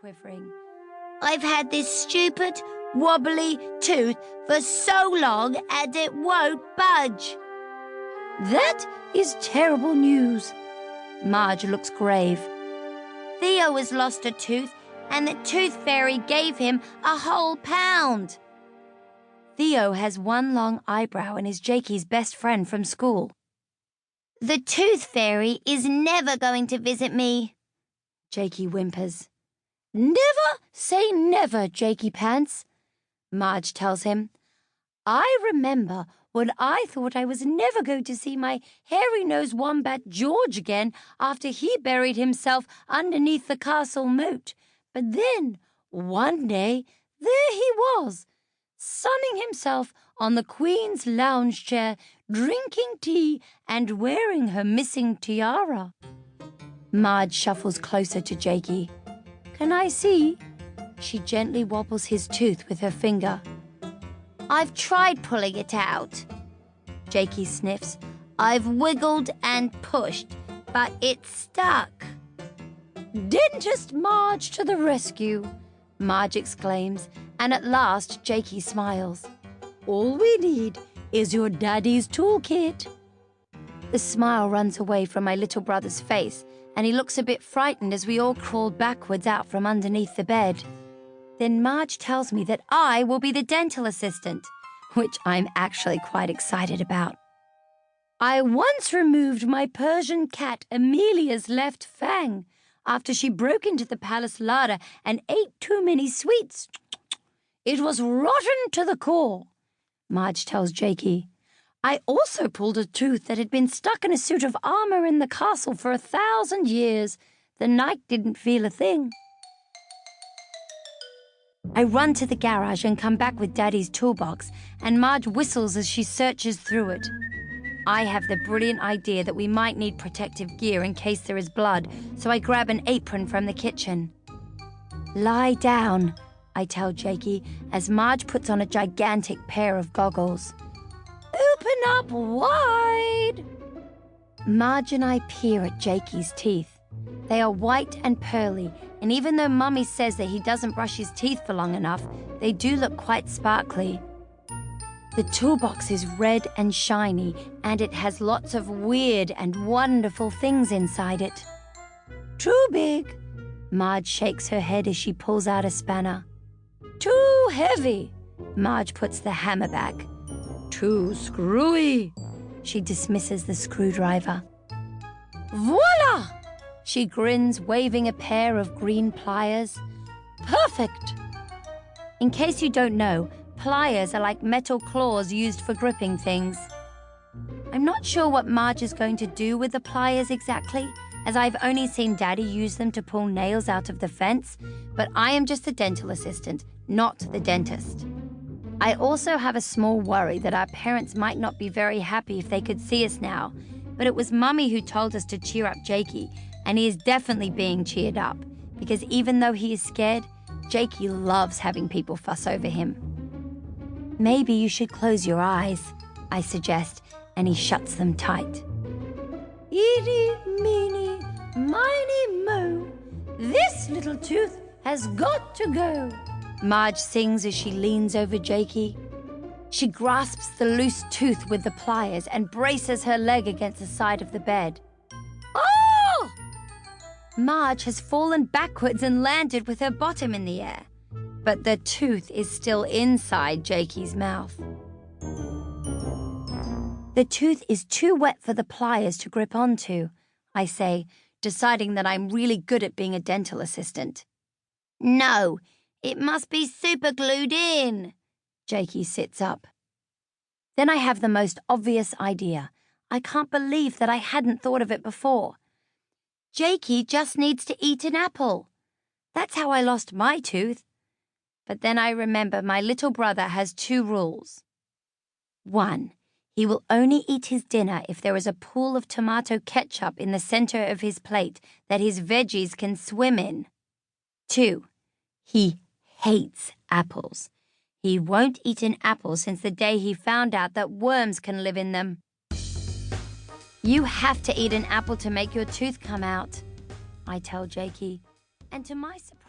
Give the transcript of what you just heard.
quivering. "I've had this stupid, wobbly tooth for so long and it won't budge." "That is terrible news." Marge looks grave. "Theo has lost a tooth and the tooth fairy gave him a whole pound." Theo has one long eyebrow and is Jakey's best friend from school. "The tooth fairy is never going to visit me," Jakey whimpers. "Never say never, Jakey Pants," Marge tells him. "I remember when I thought I was never going to see my hairy-nosed wombat George again after he buried himself underneath the castle moat. But then, one day, there he was, sunning himself on the Queen's lounge chair, drinking tea and wearing her missing tiara." Marge shuffles closer to Jakey. "Can I see?" She gently wobbles his tooth with her finger. "I've tried pulling it out," Jakey sniffs. "I've wiggled and pushed, but it's stuck." "Dentist Marge to the rescue," Marge exclaims, and at last Jakey smiles. "All we need is your daddy's toolkit." The smile runs away from my little brother's face, and he looks a bit frightened as we all crawl backwards out from underneath the bed. Then Marge tells me that I will be the dental assistant, which I'm actually quite excited about. "I once removed my Persian cat Amelia's left fang after she broke into the palace larder and ate too many sweets. It was rotten to the core," Marge tells Jakey. "I also pulled a tooth that had been stuck in a suit of armor in the castle for 1,000 years. The knight didn't feel a thing." I run to the garage and come back with Daddy's toolbox, and Marge whistles as she searches through it. I have the brilliant idea that we might need protective gear in case there is blood, so I grab an apron from the kitchen. "Lie down," I tell Jakey, as Marge puts on a gigantic pair of goggles. "Open up wide." Marge and I peer at Jakey's teeth. They are white and pearly, and even though Mummy says that he doesn't brush his teeth for long enough, they do look quite sparkly. The toolbox is red and shiny, and it has lots of weird and wonderful things inside it. "Too big," Marge shakes her head as she pulls out a spanner. "Too heavy," Marge puts the hammer back. "Too screwy," she dismisses the screwdriver. "Voila!" She grins, waving a pair of green pliers. "Perfect!" In case you don't know, pliers are like metal claws used for gripping things. I'm not sure what Marge is going to do with the pliers exactly, as I've only seen Daddy use them to pull nails out of the fence, but I am just the dental assistant, not the dentist. I also have a small worry that our parents might not be very happy if they could see us now, but it was Mummy who told us to cheer up Jakey, and he is definitely being cheered up, because even though he is scared, Jakey loves having people fuss over him. "Maybe you should close your eyes," I suggest, and he shuts them tight. "Eeny, meeny, miny, mo, this little tooth has got to go," Marge sings as she leans over Jakey. She grasps the loose tooth with the pliers and braces her leg against the side of the bed. "Oh!" Marge has fallen backwards and landed with her bottom in the air, but the tooth is still inside Jakey's mouth. "The tooth is too wet for the pliers to grip onto," I say, deciding that I'm really good at being a dental assistant. "No, it must be super glued in." Jakey sits up. Then I have the most obvious idea. I can't believe that I hadn't thought of it before. Jakey just needs to eat an apple. That's how I lost my tooth. But then I remember my little brother has 2 rules. 1, he will only eat his dinner if there is a pool of tomato ketchup in the center of his plate that his veggies can swim in. 2, he hates apples. He won't eat an apple since the day he found out that worms can live in them. "You have to eat an apple to make your tooth come out," I tell Jakey, and to my surprise,